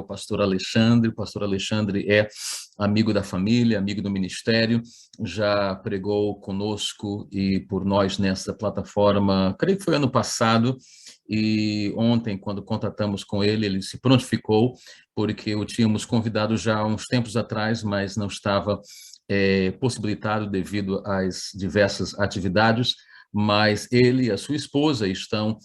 pastor Alexandre. O pastor Alexandre é amigo da família, amigo do ministério, já pregou conosco e por nós nessa plataforma, creio que foi ano passado, e ontem, quando contatamos com ele, ele se prontificou, porque o tínhamos convidado já há uns tempos atrás, mas não estava possibilitado devido às diversas atividades, mas ele e a sua esposa estão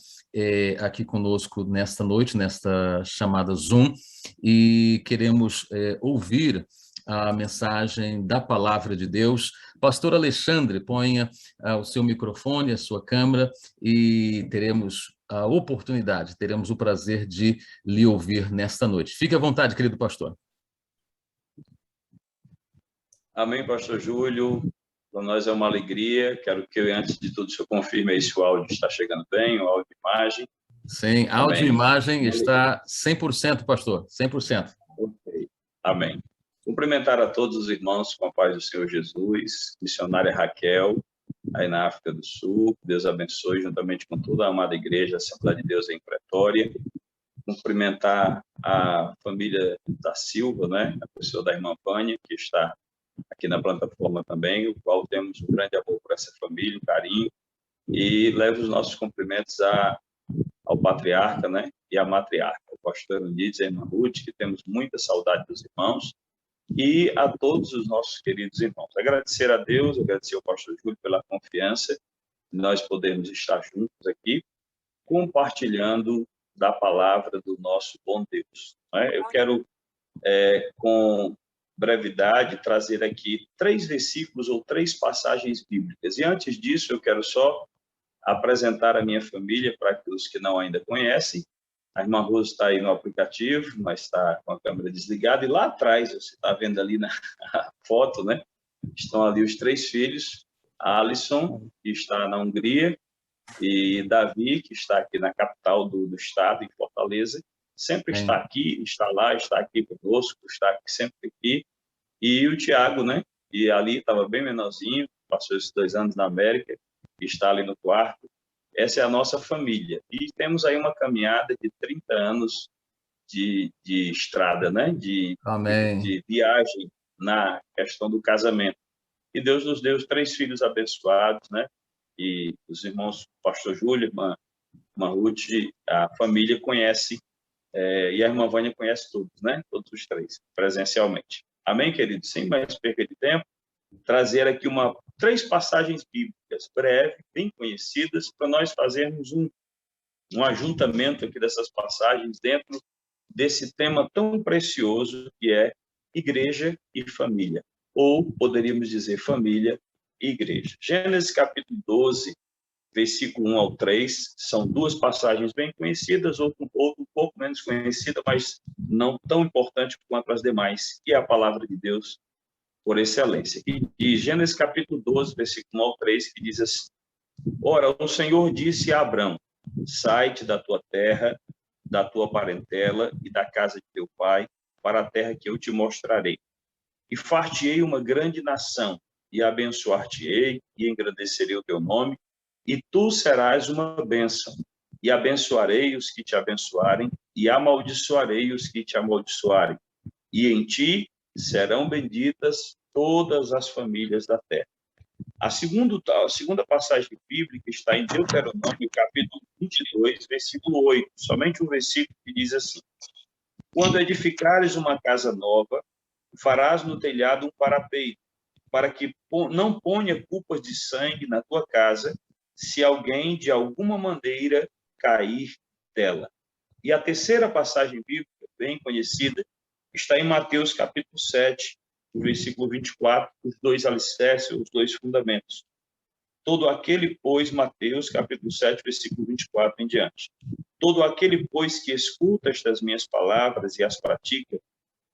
aqui conosco nesta noite, nesta chamada Zoom, e queremos ouvir a mensagem da Palavra de Deus. Pastor Alexandre, ponha o seu microfone, a sua câmera, e teremos a oportunidade, teremos o prazer de lhe ouvir nesta noite. Fique à vontade, querido pastor. Amém, pastor Júlio. Para nós é uma alegria. Quero que, antes de tudo, o senhor confirme aí se o áudio está chegando bem, o áudio e imagem. Sim, áudio e imagem está 100%, pastor, 100%. Ok, amém. Cumprimentar a todos os irmãos com a paz do Senhor Jesus, missionária Raquel, aí na África do Sul. Deus abençoe, juntamente com toda a amada igreja, a Assembleia de Deus em Pretória. Cumprimentar a família da Silva, né? A pessoa da irmã Vânia, que está aqui na plataforma também, o qual temos um grande amor por essa família, um carinho, e levo os nossos cumprimentos ao patriarca, né, e à matriarca, o pastor Eunides e a irmã Ruth, que temos muita saudade dos irmãos, e a todos os nossos queridos irmãos. Agradecer a Deus, agradecer ao pastor Júlio pela confiança de nós podermos estar juntos aqui, compartilhando da palavra do nosso bom Deus. Né? Eu quero, com brevidade, trazer aqui 3 versículos ou 3 passagens bíblicas. E antes disso, eu quero só apresentar a minha família para os que não ainda conhecem. A irmã Rosa está aí no aplicativo, mas está com a câmera desligada. E lá atrás, você está vendo ali na foto, né? Estão ali os 3 filhos. A Alisson, que está na Hungria, e Davi, que está aqui na capital do estado, em Fortaleza. Sempre está aqui, está lá, está aqui conosco, está sempre aqui. E o Tiago, né? E ali estava bem menorzinho, passou esses 2 anos na América, está ali no quarto. Essa é a nossa família. E temos aí uma caminhada de 30 anos de estrada, né? De viagem na questão do casamento. E Deus nos deu 3 filhos abençoados, né? E os irmãos, pastor Júlio, irmã Ruth, a família conhece, e a irmã Vânia conhece todos, né? Todos os 3, presencialmente. Amém, queridos? Sem mais perda de tempo, trazer aqui 3 passagens bíblicas breves, bem conhecidas, para nós fazermos um ajuntamento aqui dessas passagens dentro desse tema tão precioso que é igreja e família, ou poderíamos dizer família e igreja. Gênesis capítulo 12, versículo 1 ao 3, são 2 passagens bem conhecidas, outra um pouco menos conhecida, mas não tão importante quanto as demais, que é a palavra de Deus por excelência. E Gênesis capítulo 12, versículo 1 ao 3, que diz assim: Ora, o Senhor disse a Abrão: sai-te da tua terra, da tua parentela e da casa de teu pai, para a terra que eu te mostrarei. E far-te-ei uma grande nação, e abençoar-te-ei, e engrandecerei o teu nome, e tu serás uma bênção. E abençoarei os que te abençoarem, e amaldiçoarei os que te amaldiçoarem. E em ti serão benditas todas as famílias da terra. A segunda passagem bíblica está em Deuteronômio, capítulo 22, versículo 8. Somente um versículo que diz assim: Quando edificares uma casa nova, farás no telhado um parapeito, para que não ponha culpas de sangue na tua casa, se alguém de alguma maneira cair dela. E a terceira passagem bíblica, bem conhecida, está em Mateus capítulo 7, o versículo 24, os 2 alicerces, os 2 fundamentos. Todo aquele, pois, Mateus capítulo 7, versículo 24 em diante. Todo aquele, pois, que escuta estas minhas palavras e as pratica,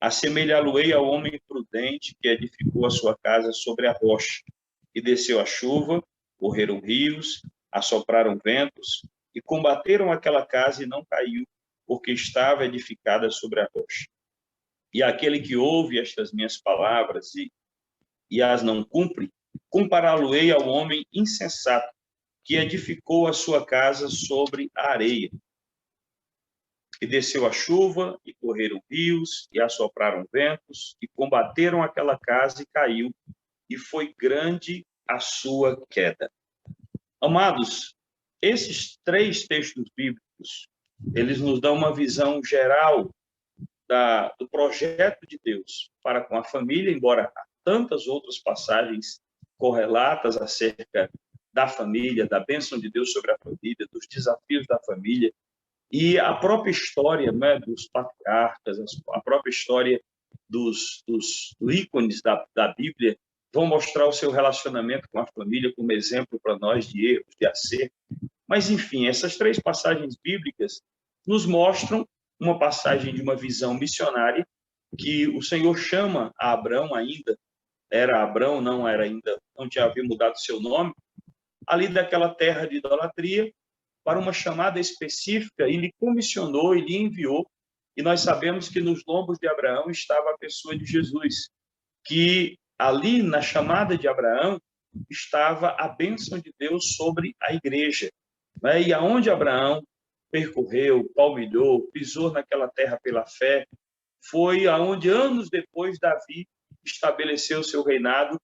assemelhá-lo-ei ao homem prudente que edificou a sua casa sobre a rocha, e desceu a chuva, correram rios, assopraram ventos, e combateram aquela casa e não caiu, porque estava edificada sobre a rocha. E aquele que ouve estas minhas palavras e as não cumpre, compará-lo-ei ao homem insensato, que edificou a sua casa sobre a areia. E desceu a chuva, e correram rios, e assopraram ventos, e combateram aquela casa, e caiu, e foi grande a sua queda. Amados, esses 3 textos bíblicos, eles nos dão uma visão geral do projeto de Deus para com a família, embora há tantas outras passagens correlatas acerca da família, da bênção de Deus sobre a família, dos desafios da família, e a própria história, né, dos patriarcas, a própria história dos ícones da Bíblia, vão mostrar o seu relacionamento com a família como exemplo para nós de erros, de acerto. Mas, enfim, essas 3 passagens bíblicas nos mostram uma passagem de uma visão missionária que o Senhor chama a Abrão ainda, era Abrão, não era ainda, não tinha havido mudado seu nome, ali daquela terra de idolatria, para uma chamada específica, e lhe comissionou, e lhe enviou, e nós sabemos que nos lombos de Abraão estava a pessoa de Jesus, que ali na chamada de Abraão estava a bênção de Deus sobre a igreja, né? E aonde Abraão percorreu, palmilhou, pisou naquela terra pela fé, foi aonde anos depois Davi estabeleceu seu reinado.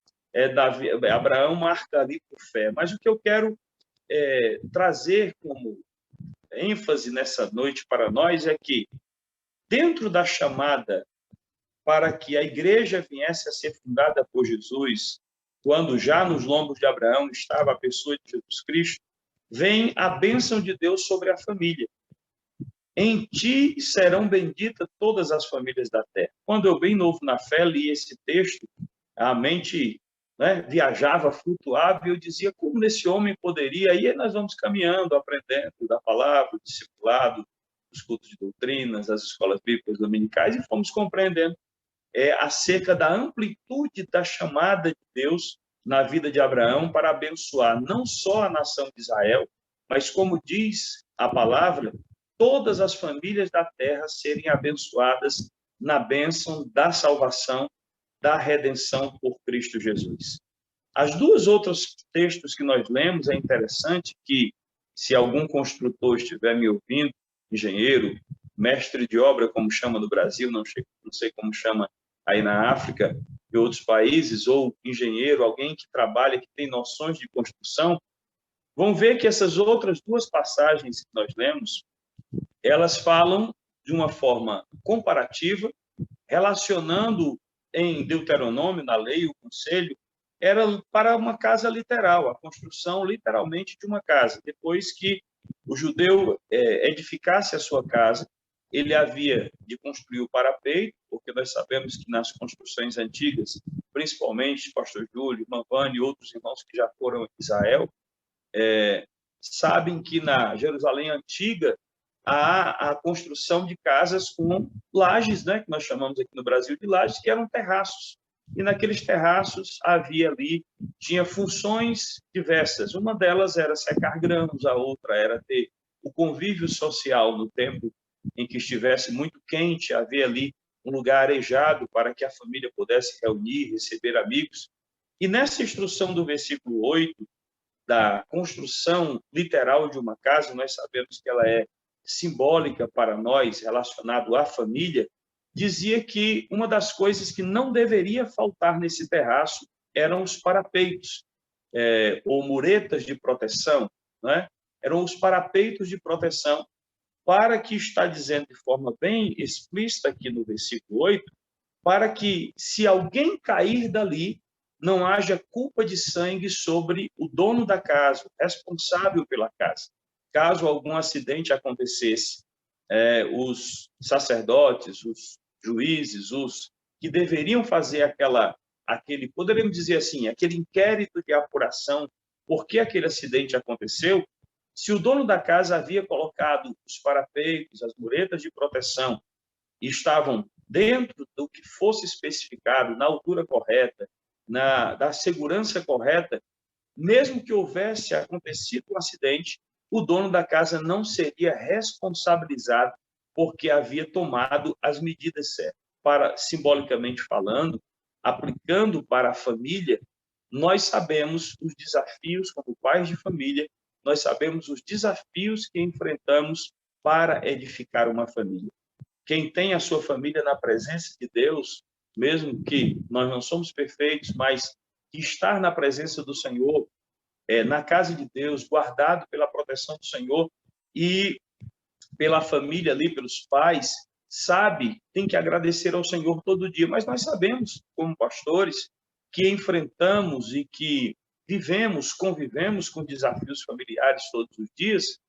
Abraão marca ali por fé. Mas o que eu quero trazer como ênfase nessa noite para nós é que, dentro da chamada para que a igreja viesse a ser fundada por Jesus, quando já nos lombos de Abraão estava a pessoa de Jesus Cristo, vem a bênção de Deus sobre a família. Em ti serão benditas todas as famílias da terra. Quando eu, bem novo na fé, li esse texto, a mente, né, viajava, flutuava, e eu dizia como esse homem poderia. Aí nós vamos caminhando, aprendendo da palavra, o discipulado, os cultos de doutrinas, as escolas bíblicas dominicais, e fomos compreendendo acerca da amplitude da chamada de Deus na vida de Abraão para abençoar não só a nação de Israel, mas, como diz a palavra, todas as famílias da terra serem abençoadas na bênção da salvação, da redenção por Cristo Jesus. As 2 outros textos que nós lemos, é interessante que, se algum construtor estiver me ouvindo, engenheiro, mestre de obra, como chama no Brasil, não sei como chama aí na África e outros países, ou engenheiro, alguém que trabalha, que tem noções de construção, vão ver que essas outras 2 passagens que nós lemos, elas falam de uma forma comparativa, relacionando em Deuteronômio, na lei, o conselho, era para uma casa literal, a construção literalmente de uma casa. Depois que o judeu edificasse a sua casa, ele havia de construir o parapeito, porque nós sabemos que nas construções antigas, principalmente pastor Júlio, irmã Vânia e outros irmãos que já foram a Israel, sabem que na Jerusalém antiga há a construção de casas com lajes, né, que nós chamamos aqui no Brasil de lajes, que eram terraços. E naqueles terraços havia ali, tinha funções diversas. Uma delas era secar grãos, a outra era ter o convívio social no tempo em que estivesse muito quente, havia ali um lugar arejado para que a família pudesse reunir, receber amigos. E nessa instrução do versículo 8, da construção literal de uma casa, nós sabemos que ela é simbólica para nós, relacionado à família, dizia que uma das coisas que não deveria faltar nesse terraço eram os parapeitos, ou muretas de proteção, né? Eram os parapeitos de proteção, para que, está dizendo de forma bem explícita aqui no versículo 8, para que, se alguém cair dali, não haja culpa de sangue sobre o dono da casa, o responsável pela casa. Caso algum acidente acontecesse, os sacerdotes, os juízes, os que deveriam fazer aquele, poderíamos dizer assim, aquele inquérito de apuração, por que aquele acidente aconteceu, se o dono da casa havia colocado os parapeitos, as muretas de proteção, e estavam dentro do que fosse especificado, na altura correta, da segurança correta, mesmo que houvesse acontecido um acidente, o dono da casa não seria responsabilizado porque havia tomado as medidas certas. Simbolicamente falando, aplicando para a família, nós sabemos os desafios como pais de família, nós sabemos os desafios que enfrentamos para edificar uma família. Quem tem a sua família na presença de Deus, mesmo que nós não somos perfeitos, mas estar na presença do Senhor, na casa de Deus, guardado pela proteção do Senhor e pela família ali, pelos pais, sabe, tem que agradecer ao Senhor todo dia. Mas nós sabemos, como pastores, que enfrentamos e que convivemos com desafios familiares todos os dias,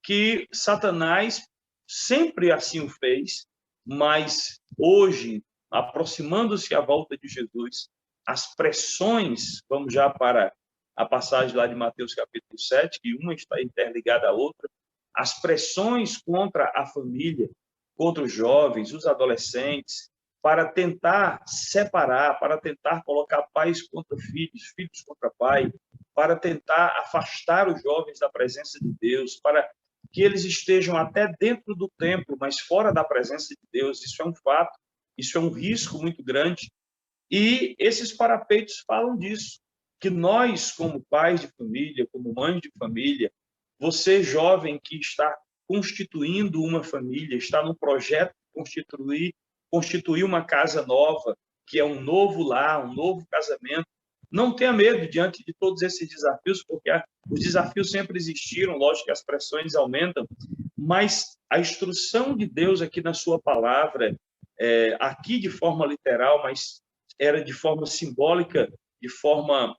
que Satanás sempre assim o fez, mas hoje, aproximando-se a volta de Jesus, as pressões, vamos já para a passagem lá de Mateus capítulo 7, que uma está interligada à outra, as pressões contra a família, contra os jovens, os adolescentes, para tentar separar, para tentar colocar pais contra filhos, filhos contra pai, para tentar afastar os jovens da presença de Deus, para que eles estejam até dentro do templo, mas fora da presença de Deus. Isso é um fato, isso é um risco muito grande. E esses parapeitos falam disso, que nós, como pais de família, como mães de família, você, jovem que está constituindo uma família, está no projeto de constituir uma casa nova, que é um novo lar, um novo casamento, não tenha medo diante de todos esses desafios, porque os desafios sempre existiram, lógico que as pressões aumentam, mas a instrução de Deus aqui na sua palavra, aqui de forma literal, mas era de forma simbólica, de forma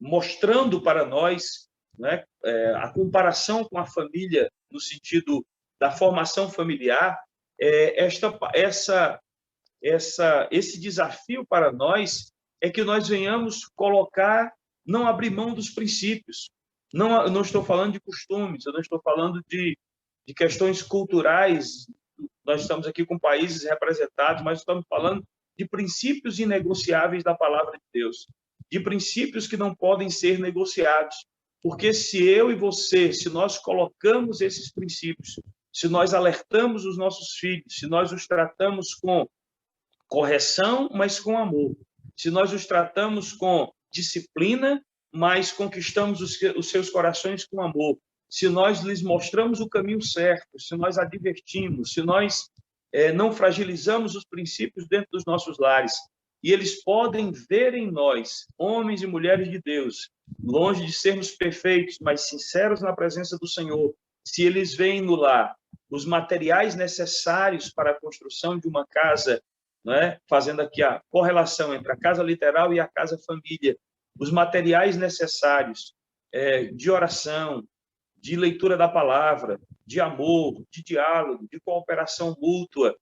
mostrando para nós, né, a comparação com a família, no sentido da formação familiar, esse desafio para nós é que nós venhamos colocar, não abrir mão dos princípios. Eu não estou falando de costumes, eu não estou falando de questões culturais. Nós estamos aqui com países representados, mas estamos falando de princípios inegociáveis da palavra de Deus, de princípios que não podem ser negociados. Porque se eu e você, se nós colocamos esses princípios, se nós alertamos os nossos filhos, se nós os tratamos com correção, mas com amor, se nós os tratamos com disciplina, mas conquistamos os seus corações com amor, se nós lhes mostramos o caminho certo, se nós advertimos, se nós não fragilizamos os princípios dentro dos nossos lares, e eles podem ver em nós, homens e mulheres de Deus, longe de sermos perfeitos, mas sinceros na presença do Senhor, se eles veem no lar os materiais necessários para a construção de uma casa, né? Fazendo aqui a correlação entre a casa literal e a casa família, os materiais necessários de oração, de leitura da palavra, de amor, de diálogo, de cooperação mútua,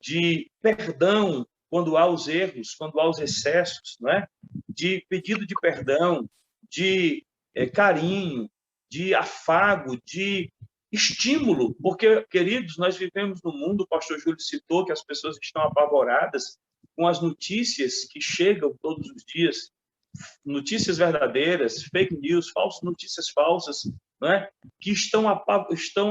de perdão quando há os erros, quando há os excessos, né? De pedido de perdão, de carinho, de afago, de estímulo, porque, queridos, nós vivemos num mundo, o pastor Júlio citou, que as pessoas estão apavoradas com as notícias que chegam todos os dias, notícias verdadeiras, fake news, notícias falsas, né? Que estão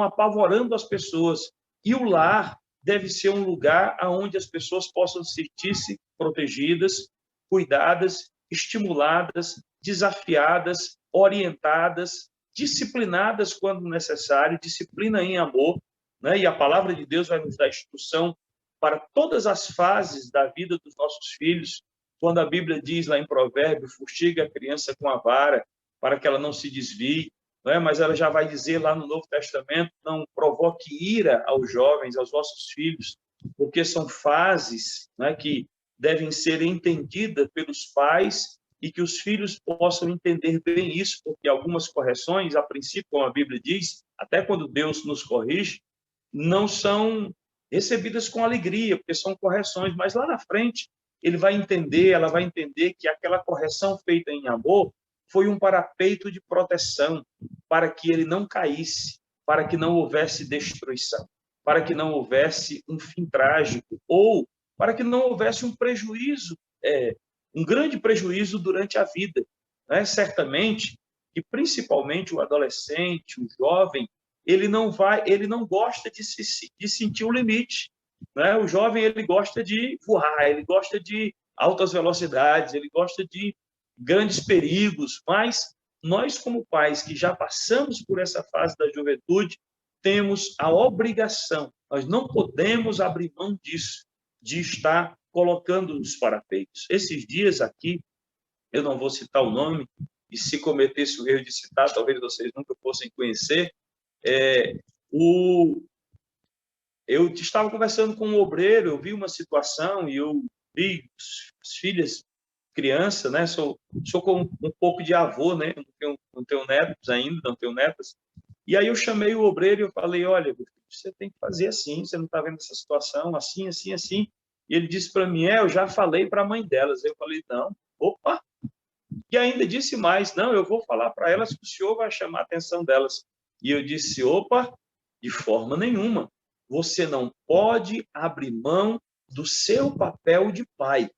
apavorando as pessoas. E o lar deve ser um lugar onde as pessoas possam sentir-se protegidas, cuidadas, estimuladas, desafiadas, orientadas, disciplinadas quando necessário, disciplina em amor, né? E a palavra de Deus vai nos dar instrução para todas as fases da vida dos nossos filhos. Quando a Bíblia diz lá em Provérbios, fustiga a criança com a vara, para que ela não se desvie, não é? Mas ela já vai dizer lá no Novo Testamento, não provoque ira aos jovens, aos vossos filhos, porque são fases, né, que devem ser entendidas pelos pais e que os filhos possam entender bem isso, porque algumas correções, a princípio, como a Bíblia diz, até quando Deus nos corrige, não são recebidas com alegria, porque são correções, mas lá na frente ele vai entender, ela vai entender que aquela correção feita em amor foi um parapeito de proteção para que ele não caísse, para que não houvesse destruição, para que não houvesse um fim trágico, ou para que não houvesse um prejuízo, um grande prejuízo durante a vida, né? Certamente, e principalmente o adolescente, o jovem, ele não gosta de sentir o limite, né? O jovem, ele gosta de voar, ele gosta de altas velocidades, ele gosta de grandes perigos, mas nós, como pais que já passamos por essa fase da juventude, temos a obrigação, nós não podemos abrir mão disso, de estar colocando nos parapeitos. Esses dias aqui, eu não vou citar o nome, e se cometesse o erro de citar, talvez vocês nunca fossem conhecer, eu estava conversando com um obreiro, eu vi uma situação e eu vi as filhas, criança, né? Sou com um pouco de avô, né? Não tenho netos ainda, não tenho netas. E aí eu chamei o obreiro e eu falei, olha, você tem que fazer assim, você não está vendo essa situação, assim, assim, assim. E ele disse para mim, eu já falei para a mãe delas. Eu falei, não, opa. E ainda disse mais, não, eu vou falar para elas que o senhor vai chamar a atenção delas. E eu disse, opa, de forma nenhuma. Você não pode abrir mão do seu papel de pai.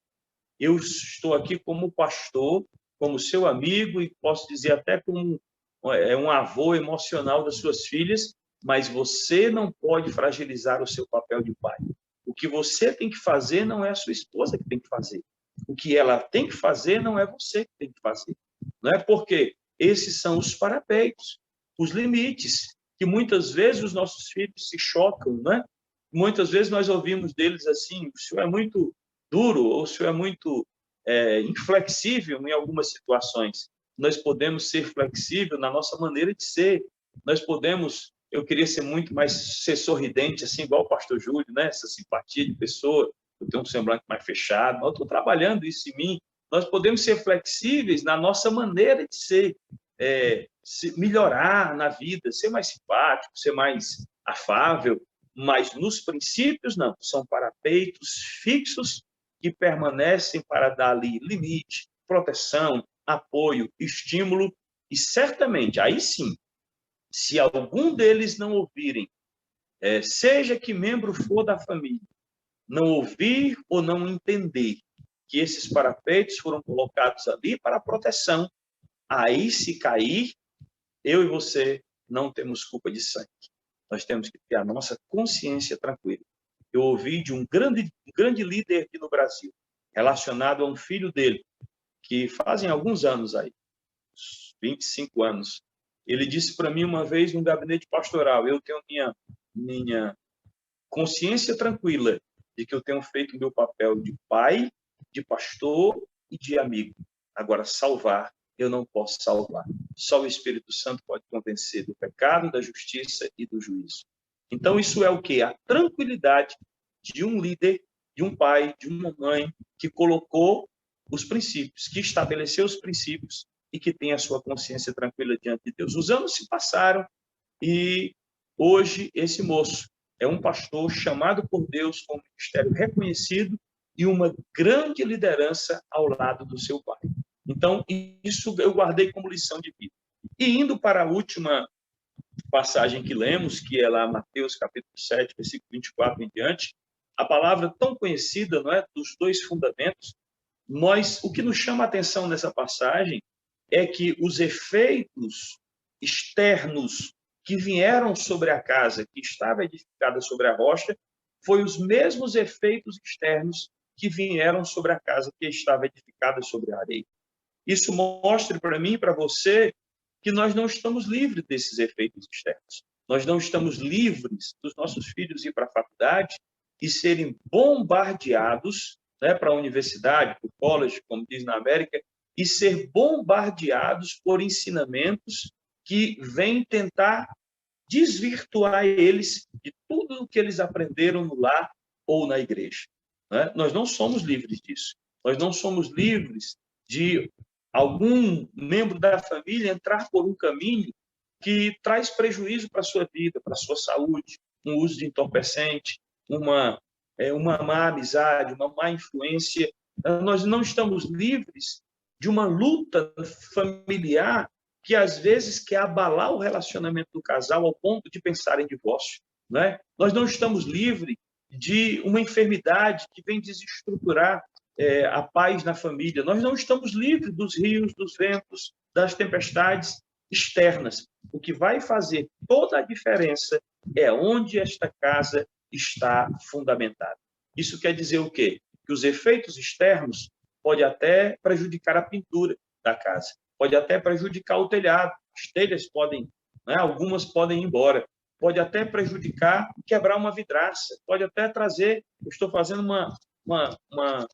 Eu estou aqui como pastor, como seu amigo e posso dizer até como um avô emocional das suas filhas, mas você não pode fragilizar o seu papel de pai. O que você tem que fazer não é a sua esposa que tem que fazer. O que ela tem que fazer não é você que tem que fazer. Não é porque esses são os parapeitos, os limites, que muitas vezes os nossos filhos se chocam, não é? Muitas vezes nós ouvimos deles assim, o senhor é muito duro, ou o senhor é muito inflexível em algumas situações. Nós podemos ser flexíveis na nossa maneira de ser. Nós podemos, eu queria ser muito mais, ser sorridente, assim, igual o pastor Júlio, né? Essa simpatia de pessoa, eu tenho um semblante mais fechado, mas eu estou trabalhando isso em mim. Nós podemos ser flexíveis na nossa maneira de ser, melhorar na vida, ser mais simpático, ser mais afável, mas nos princípios não, são parapeitos fixos que permanecem para dar ali limite, proteção, apoio, estímulo, e certamente, aí sim, se algum deles não ouvirem, seja que membro for da família, não ouvir ou não entender que esses parapeitos foram colocados ali para proteção, aí se cair, eu e você não temos culpa de sangue. Nós temos que ter a nossa consciência tranquila. Eu ouvi de um grande líder aqui no Brasil, relacionado a um filho dele, que fazem alguns anos aí, 25 anos. Ele disse para mim uma vez no gabinete pastoral, eu tenho minha consciência tranquila de que eu tenho feito o meu papel de pai, de pastor e de amigo. Agora, salvar, eu não posso salvar. Só o Espírito Santo pode convencer do pecado, da justiça e do juízo. Então, isso é o quê? A tranquilidade de um líder, de um pai, de uma mãe que colocou os princípios, que estabeleceu os princípios e que tem a sua consciência tranquila diante de Deus. Os anos se passaram e hoje esse moço é um pastor chamado por Deus com um ministério reconhecido e uma grande liderança ao lado do seu pai. Então, isso eu guardei como lição de vida. E indo para a última passagem que lemos, que é lá Mateus capítulo 7, versículo 24 em diante, a palavra tão conhecida, não é, dos dois fundamentos, o que nos chama a atenção nessa passagem é que os efeitos externos que vieram sobre a casa que estava edificada sobre a rocha foi os mesmos efeitos externos que vieram sobre a casa que estava edificada sobre a areia. Isso mostra para mim e para você que nós não estamos livres desses efeitos externos. Nós não estamos livres dos nossos filhos ir para a faculdade e serem bombardeados, né, para a universidade, para o college, como diz na América, e ser bombardeados por ensinamentos que vêm tentar desvirtuar eles de tudo o que eles aprenderam no lar ou na igreja. Né? Nós não somos livres disso. Nós não somos livres de algum membro da família entrar por um caminho que traz prejuízo para a sua vida, para a sua saúde, um uso de entorpecente, uma má amizade, uma má influência. Nós não estamos livres de uma luta familiar que, às vezes, quer abalar o relacionamento do casal ao ponto de pensar em divórcio. Né? Nós não estamos livres de uma enfermidade que vem desestruturar a paz na família. Nós não estamos livres dos rios, dos ventos, das tempestades externas. O que vai fazer toda a diferença é onde esta casa está fundamentada. Isso quer dizer o quê? Que os efeitos externos podem até prejudicar a pintura da casa, pode até prejudicar o telhado, as telhas podem, né, algumas podem ir embora, pode até prejudicar, quebrar uma vidraça, pode até trazer, eu estou fazendo uma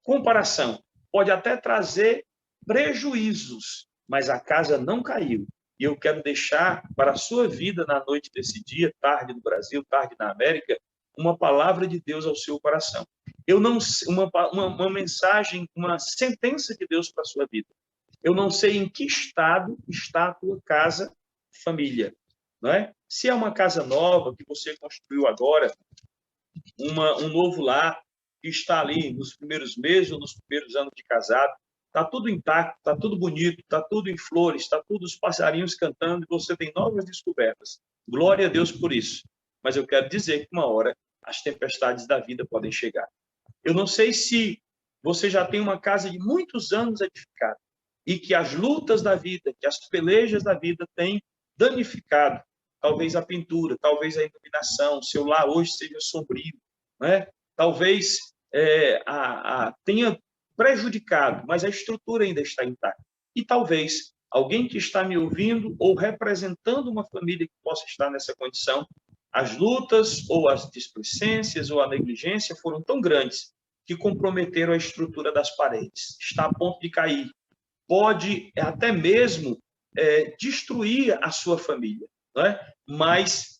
comparação, pode até trazer prejuízos, mas a casa não caiu. E eu quero deixar para a sua vida na noite desse dia, tarde no Brasil, tarde na América, uma palavra de Deus ao seu coração. Eu não uma mensagem, uma sentença de Deus para a sua vida. Eu não sei em que estado está a tua casa, família, não é? Se é uma casa nova que você construiu agora, um novo lar que está ali nos primeiros meses ou nos primeiros anos de casado, está tudo intacto, está tudo bonito, está tudo em flores, está tudo os passarinhos cantando e você tem novas descobertas. Glória a Deus por isso. Mas eu quero dizer que uma hora as tempestades da vida podem chegar. Eu não sei se você já tem uma casa de muitos anos edificada e que as lutas da vida, que as pelejas da vida têm danificado, talvez a pintura, talvez a iluminação, o seu lar hoje seja sombrio, né? Talvez tenha prejudicado, mas a estrutura ainda está intacta. E talvez alguém que está me ouvindo ou representando uma família que possa estar nessa condição, as lutas ou as displicências ou a negligência foram tão grandes que comprometeram a estrutura das paredes. Está a ponto de cair. Pode até mesmo destruir a sua família, não é? Mas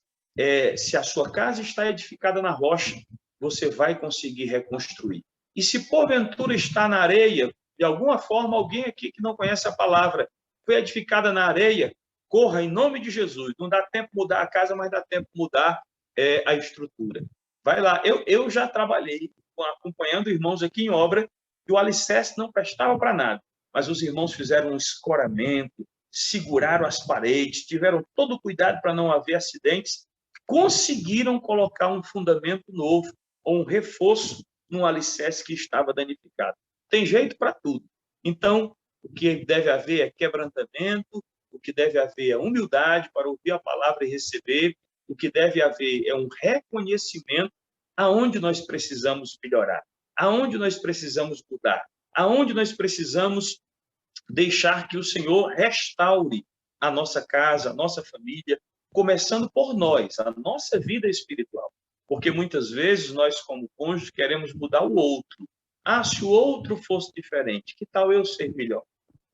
se a sua casa está edificada na rocha, você vai conseguir reconstruir. E se porventura está na areia, de alguma forma, alguém aqui que não conhece a palavra, foi edificada na areia, corra em nome de Jesus. Não dá tempo de mudar a casa, mas dá tempo de mudar a estrutura. Vai lá. Eu já trabalhei acompanhando irmãos aqui em obra e o alicerce não prestava para nada, mas os irmãos fizeram um escoramento, seguraram as paredes, tiveram todo o cuidado para não haver acidentes, conseguiram colocar um fundamento novo ou um reforço num alicerce que estava danificado. Tem jeito para tudo. Então, o que deve haver é quebrantamento, o que deve haver é humildade para ouvir a palavra e receber, o que deve haver é um reconhecimento aonde nós precisamos melhorar, aonde nós precisamos mudar, aonde nós precisamos deixar que o Senhor restaure a nossa casa, a nossa família, começando por nós, a nossa vida espiritual. Porque muitas vezes nós, como cônjuges, queremos mudar o outro. Ah, se o outro fosse diferente, que tal eu ser melhor?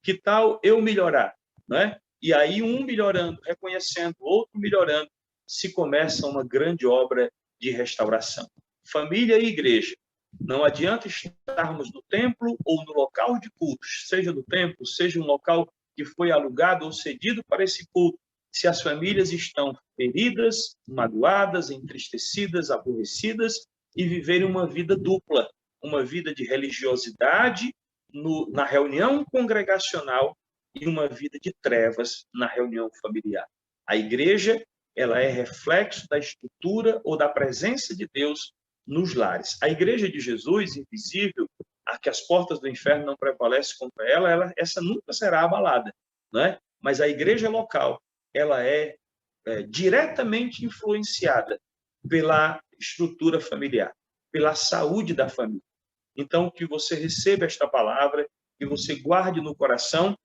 Que tal eu melhorar? Não é? E aí um melhorando, reconhecendo, o outro melhorando, se começa uma grande obra de restauração. Família e igreja. Não adianta estarmos no templo ou no local de cultos, seja no templo, seja um local que foi alugado ou cedido para esse culto, se as famílias estão feridas, magoadas, entristecidas, aborrecidas e viverem uma vida dupla, uma vida de religiosidade na reunião congregacional e uma vida de trevas na reunião familiar. A igreja, ela é reflexo da estrutura ou da presença de Deus nos lares. A igreja de Jesus, invisível, a que as portas do inferno não prevalecem contra ela, essa nunca será abalada, não é? Mas a igreja local, ela é diretamente influenciada pela estrutura familiar, pela saúde da família. Então, que você receba esta palavra, que você guarde no coração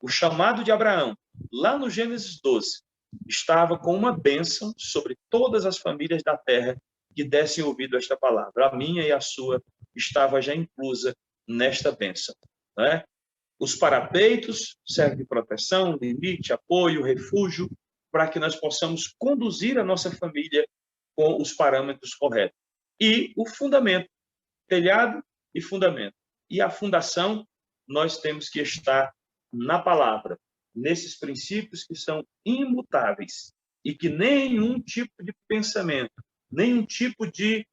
o chamado de Abraão, lá no Gênesis 12, estava com uma bênção sobre todas as famílias da terra que dessem ouvido a esta palavra. A minha e a sua estava já inclusa nesta bênção, né? Os parapeitos servem de proteção, limite, apoio, refúgio, para que nós possamos conduzir a nossa família com os parâmetros corretos. E o fundamento, telhado e fundamento. E a fundação, nós temos que estar na palavra, nesses princípios que são imutáveis e que nenhum tipo de pensamento, nenhum tipo de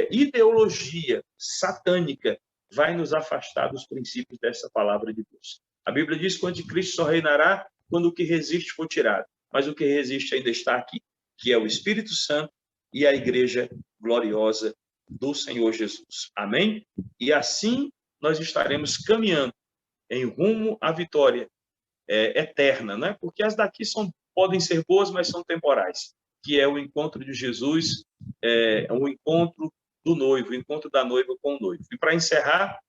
ideologia satânica vai nos afastar dos princípios dessa palavra de Deus. A Bíblia diz que o anticristo só reinará quando o que resiste for tirado, mas o que resiste ainda está aqui, que é o Espírito Santo e a igreja gloriosa do Senhor Jesus. Amém? E assim nós estaremos caminhando em rumo à vitória eterna, né? Porque as daqui podem ser boas, mas são temporais, que é o encontro de Jesus, o encontro do noivo, o encontro da noiva com o noivo. E para encerrar,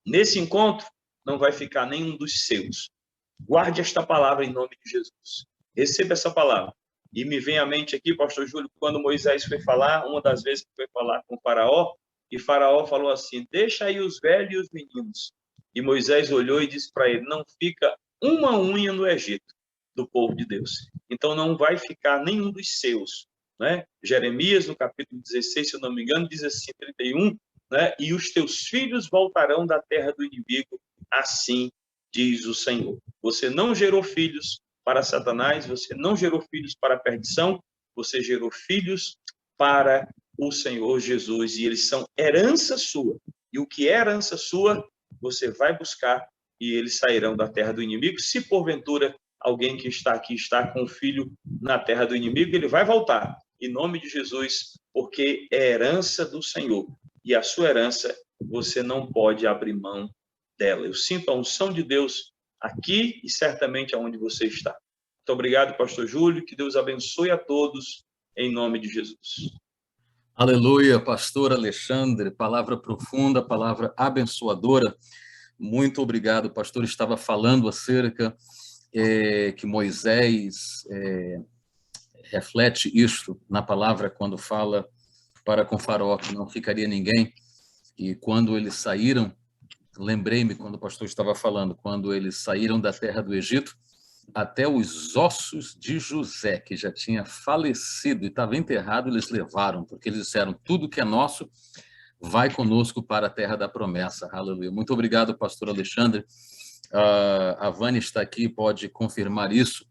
nesse encontro não vai ficar nenhum dos seus. Guarde esta palavra em nome de Jesus. Receba essa palavra. E me vem à mente aqui, pastor Júlio, quando Moisés foi falar, uma das vezes que foi falar com Faraó, e Faraó falou assim: deixa aí os velhos e os meninos. E Moisés olhou e disse para ele: não fica uma unha no Egito do povo de Deus. Então não vai ficar nenhum dos seus, né? Jeremias, no capítulo 16, se eu não me engano, diz assim, 31, né? E os teus filhos voltarão da terra do inimigo, assim diz o Senhor. Você não gerou filhos para Satanás, você não gerou filhos para a perdição, você gerou filhos para o Senhor Jesus, e eles são herança sua. E o que é herança sua, você vai buscar, e eles sairão da terra do inimigo. Se porventura alguém que está aqui está com o filho na terra do inimigo, ele vai voltar, em nome de Jesus, porque é herança do Senhor. E a sua herança, você não pode abrir mão dela. Eu sinto a unção de Deus aqui e certamente aonde você está. Muito obrigado, pastor Júlio, que Deus abençoe a todos, em nome de Jesus. Aleluia, pastor Alexandre, palavra profunda, palavra abençoadora. Muito obrigado, o pastor estava falando acerca que Moisés reflete isto na palavra quando fala para com Faraó que não ficaria ninguém, e quando eles saíram, lembrei-me quando o pastor estava falando, quando eles saíram da terra do Egito, até os ossos de José, que já tinha falecido e estava enterrado, eles levaram, porque eles disseram, tudo que é nosso vai conosco para a terra da promessa. Aleluia. Muito obrigado, pastor Alexandre. A Vânia está aqui, pode confirmar isso,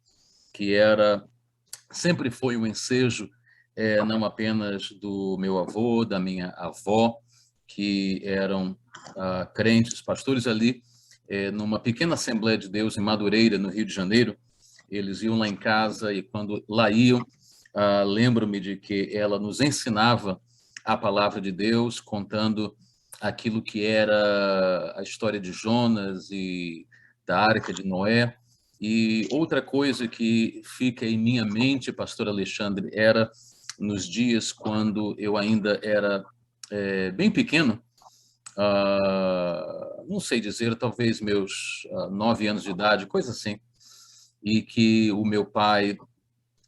que sempre foi um ensejo, não apenas do meu avô, da minha avó, que eram crentes, pastores ali, numa pequena Assembleia de Deus em Madureira, no Rio de Janeiro. Eles iam lá em casa e quando lá iam, lembro-me de que ela nos ensinava a palavra de Deus, contando aquilo que era a história de Jonas e da Arca de Noé. E outra coisa que fica em minha mente, pastor Alexandre, era nos dias quando eu ainda era bem pequeno, não sei dizer, talvez meus 9 anos de idade, coisa assim, e que o meu pai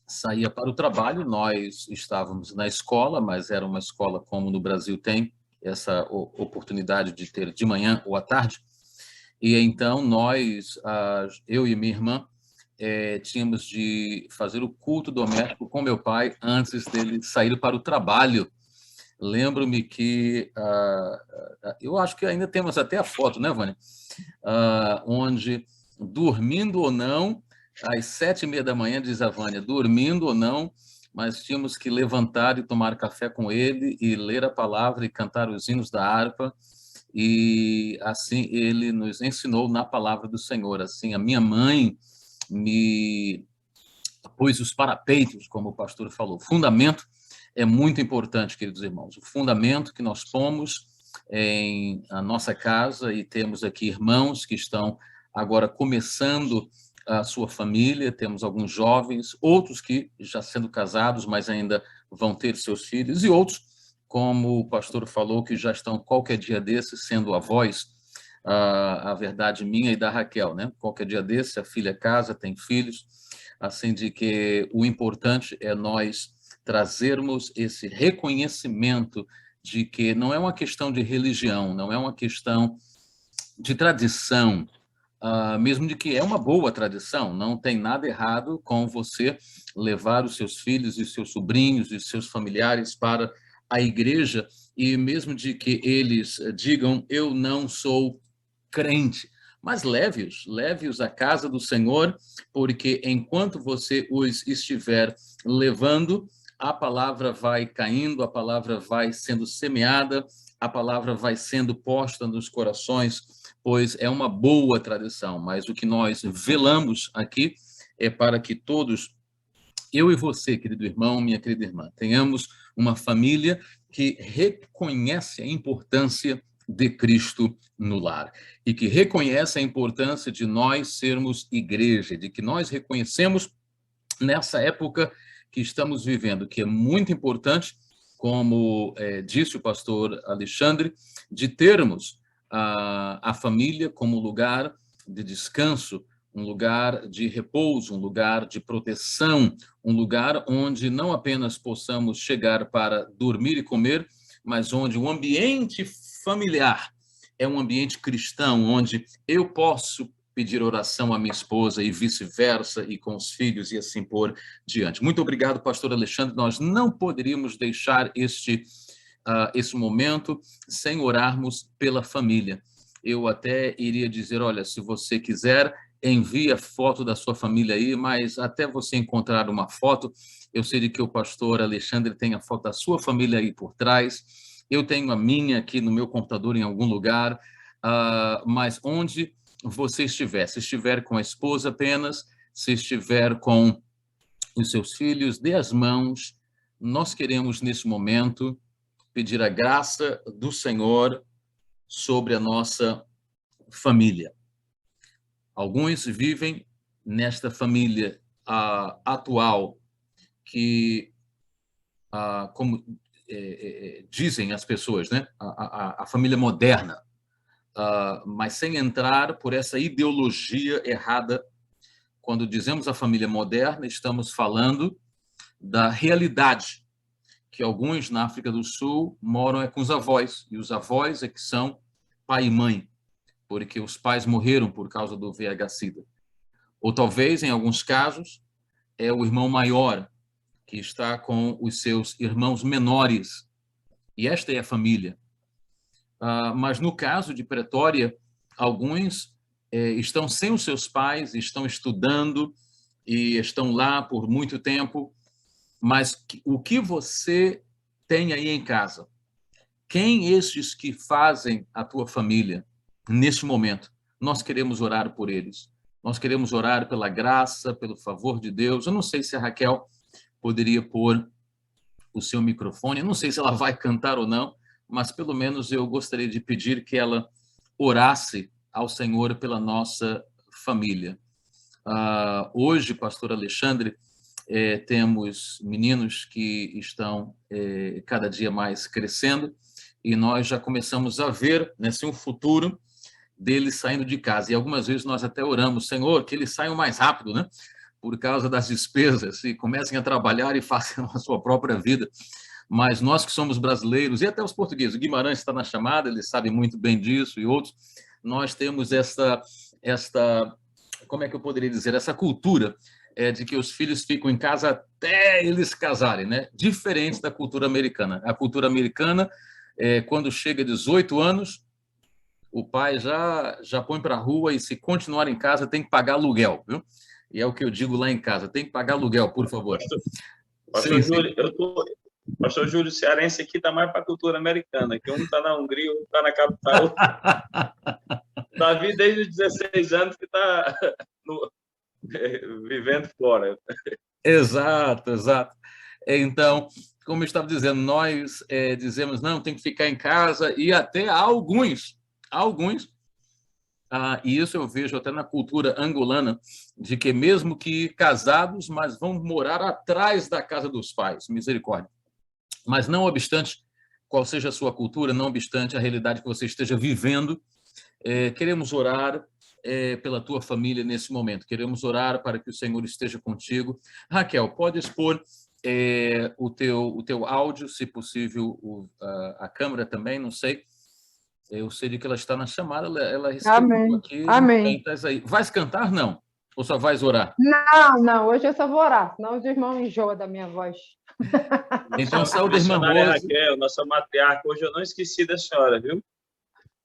saía para o trabalho, nós estávamos na escola, mas era uma escola como no Brasil tem essa oportunidade de ter de manhã ou à tarde, e então nós, eu e minha irmã, tínhamos de fazer o culto doméstico com meu pai antes dele sair para o trabalho. Lembro-me que, eu acho que ainda temos até a foto, né, Vânia? Onde, dormindo ou não, às 7h30 da manhã, diz a Vânia, dormindo ou não, mas tínhamos que levantar e tomar café com ele e ler a palavra e cantar os hinos da harpa, e assim ele nos ensinou na palavra do Senhor. Assim, a minha mãe me pôs os parapeitos, como o pastor falou. Fundamento é muito importante, queridos irmãos. O fundamento que nós pomos em a nossa casa, e temos aqui irmãos que estão agora começando a sua família, temos alguns jovens, outros que já sendo casados, mas ainda vão ter seus filhos, e outros, como o pastor falou, que já estão qualquer dia desses sendo avós, a verdade minha e da Raquel, né? Qualquer dia desse, a filha casa, tem filhos, assim de que o importante é nós trazermos esse reconhecimento de que não é uma questão de religião, não é uma questão de tradição, mesmo de que é uma boa tradição, não tem nada errado com você levar os seus filhos e seus sobrinhos e seus familiares para a igreja, e mesmo de que eles digam, eu não sou crente, mas leve-os à casa do Senhor, porque enquanto você os estiver levando, a palavra vai caindo, a palavra vai sendo semeada, a palavra vai sendo posta nos corações, pois é uma boa tradição, mas o que nós velamos aqui é para que todos, eu e você, querido irmão, minha querida irmã, tenhamos uma família que reconhece a importância de Cristo no lar, e que reconhece a importância de nós sermos igreja, de que nós reconhecemos nessa época que estamos vivendo, que é muito importante, como disse o pastor Alexandre, de termos a família como lugar de descanso, um lugar de repouso, um lugar de proteção, um lugar onde não apenas possamos chegar para dormir e comer, mas onde o ambiente familiar é um ambiente cristão, onde eu posso pedir oração à minha esposa e vice-versa, e com os filhos e assim por diante. Muito obrigado, pastor Alexandre. Nós não poderíamos deixar esse momento sem orarmos pela família. Eu até iria dizer, olha, se você quiser, envia foto da sua família aí, mas até você encontrar uma foto, eu sei de que o pastor Alexandre tem a foto da sua família aí por trás, eu tenho a minha aqui no meu computador em algum lugar, mas onde você estiver, se estiver com a esposa apenas, se estiver com os seus filhos, dê as mãos. Nós queremos, nesse momento, pedir a graça do Senhor sobre a nossa família. Alguns vivem nesta família atual que, como dizem as pessoas, né? A família moderna, mas sem entrar por essa ideologia errada. Quando dizemos a família moderna, estamos falando da realidade, que alguns na África do Sul moram com os avós, e os avós é que são pai e mãe, porque os pais morreram por causa do VIH-Sida. Ou talvez, em alguns casos, é o irmão maior que está com os seus irmãos menores, e esta é a família. Mas no caso de Pretória, alguns estão sem os seus pais, estão estudando e estão lá por muito tempo, mas o que você tem aí em casa? Quem estes que fazem a tua família neste momento? Nós queremos orar por eles. Nós queremos orar pela graça, pelo favor de Deus. Eu não sei se a Raquel poderia pôr o seu microfone. Eu não sei se ela vai cantar ou não, mas pelo menos eu gostaria de pedir que ela orasse ao Senhor pela nossa família. Hoje, pastor Alexandre, temos meninos que estão cada dia mais crescendo e nós já começamos a ver, né, assim, um futuro deles saindo de casa. E algumas vezes nós até oramos, Senhor, que eles saiam mais rápido, né? Por causa das despesas, e comecem a trabalhar e façam a sua própria vida. Mas nós que somos brasileiros, e até os portugueses, o Guimarães está na chamada, ele sabe muito bem disso, e outros, nós temos esta como é que eu poderia dizer, essa cultura de que os filhos ficam em casa até eles casarem, né? Diferente da cultura americana. A cultura americana, quando chega a 18 anos, o pai já põe para a rua e, se continuar em casa, tem que pagar aluguel, viu? E é o que eu digo lá em casa, tem que pagar aluguel, por favor. Pastor Júlio, Pastor Júlio, cearense aqui está mais para a cultura americana, que um está na Hungria, outro está na capital. Davi, desde os 16 anos, que está vivendo fora. Exato, exato. Então, como eu estava dizendo, nós dizemos, não, tem que ficar em casa, e até há alguns, e isso eu vejo até na cultura angolana, de que mesmo que casados, mas vão morar atrás da casa dos pais, misericórdia. Mas não obstante qual seja a sua cultura, não obstante a realidade que você esteja vivendo, queremos orar pela tua família nesse momento, queremos orar para que o Senhor esteja contigo. Raquel, pode expor o teu áudio, se possível, a câmera também, não sei. Eu sei de que ela está na chamada, ela Amém. aqui. Amém. Aí. Vais cantar, não? Ou só vais orar? Não, hoje eu só vou orar, senão os irmãos enjoam da minha voz. Então, saúde, irmã Rose. Raquel, nossa matriarca, hoje eu não esqueci da senhora, viu?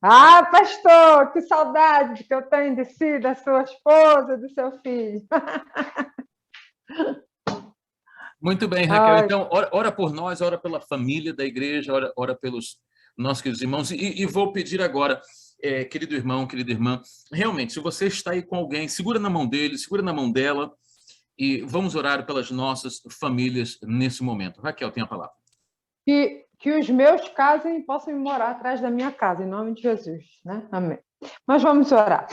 Pastor, que saudade que eu tenho de si, da sua esposa, do seu filho. Muito bem, Raquel. Então, ora por nós, ora pela família da igreja, ora pelos nossos queridos irmãos. E vou pedir agora, querido irmão, querida irmã, realmente, se você está aí com alguém, segura na mão dele, segura na mão dela, e vamos orar pelas nossas famílias nesse momento. Raquel, tem a palavra. Que os meus casem e possam morar atrás da minha casa, em nome de Jesus, né? Amém. Mas vamos orar.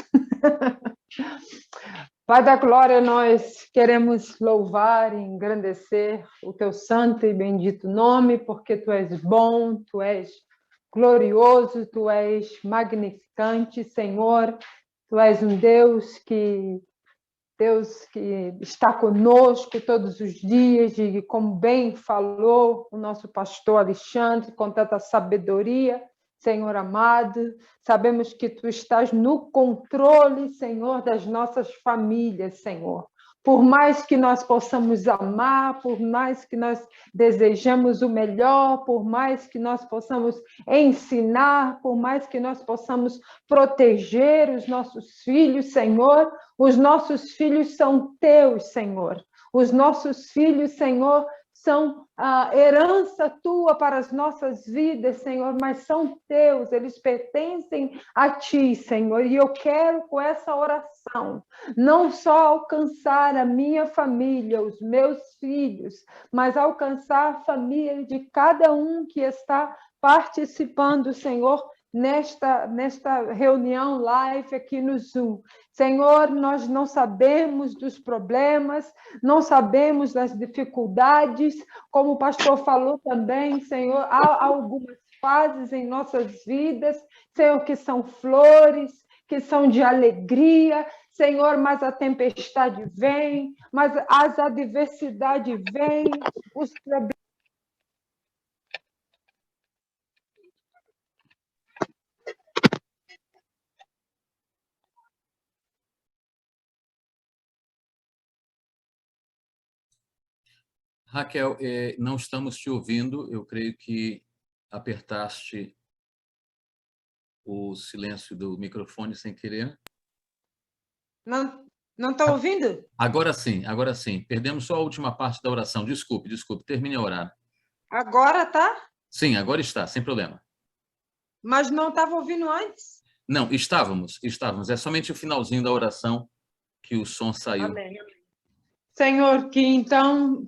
Pai da glória, nós queremos louvar e engrandecer o teu santo e bendito nome, porque tu és bom, tu és glorioso, tu és magnificante, Senhor. Tu és um Deus que Deus que está conosco todos os dias, e como bem falou o nosso pastor Alexandre, com tanta sabedoria, Senhor amado, sabemos que Tu estás no controle, Senhor, das nossas famílias, Senhor. Por mais que nós possamos amar, por mais que nós desejamos o melhor, por mais que nós possamos ensinar, por mais que nós possamos proteger os nossos filhos, Senhor, os nossos filhos são Teus, Senhor. Os nossos filhos, Senhor, são a herança Tua para as nossas vidas, Senhor, mas são Teus, eles pertencem a Ti, Senhor, e eu quero com essa oração não só alcançar a minha família, os meus filhos, mas alcançar a família de cada um que está participando, Senhor, nesta reunião live aqui no Zoom. Senhor, nós não sabemos dos problemas, não sabemos das dificuldades, como o pastor falou também, Senhor, há algumas fases em nossas vidas, Senhor, que são flores, que são de alegria, Senhor, mas a tempestade vem, mas as adversidades vêm, os problemas. Raquel, não estamos te ouvindo. Eu creio que apertaste o silêncio do microfone sem querer. Não está ouvindo? Agora sim, agora sim. Perdemos só a última parte da oração. Desculpe, termine a orar. Agora tá? Sim, agora está, sem problema. Mas não estava ouvindo antes? Não, estávamos. É somente o finalzinho da oração que o som saiu. Amém. Senhor, que então,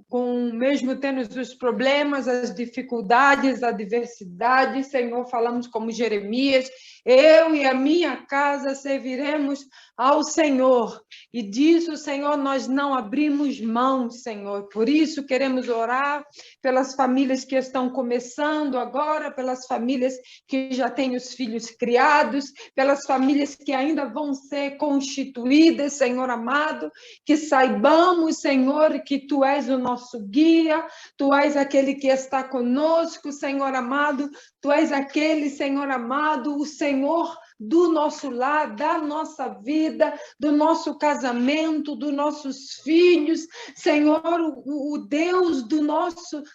mesmo tendo os problemas, as dificuldades, a adversidade, Senhor, falamos como Jeremias, eu e a minha casa serviremos ao Senhor. E disso, Senhor, nós não abrimos mão, Senhor. Por isso, queremos orar pelas famílias que estão começando agora, pelas famílias que já têm os filhos criados, pelas famílias que ainda vão ser constituídas, Senhor amado, que saibamos, Senhor, que Tu és o nosso guia, Tu és aquele que está conosco, Senhor amado, Tu és aquele, Senhor amado, o Senhor do nosso lar, da nossa vida, do nosso casamento, dos nossos filhos, Senhor, o Deus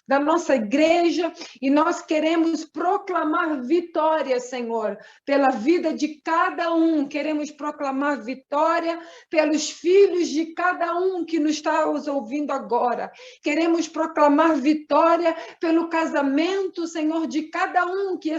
da nossa igreja, e nós queremos proclamar vitória, Senhor, pela vida de cada um, queremos proclamar vitória pelos filhos de cada um que nos está ouvindo agora, queremos proclamar vitória pelo casamento, Senhor, de cada um que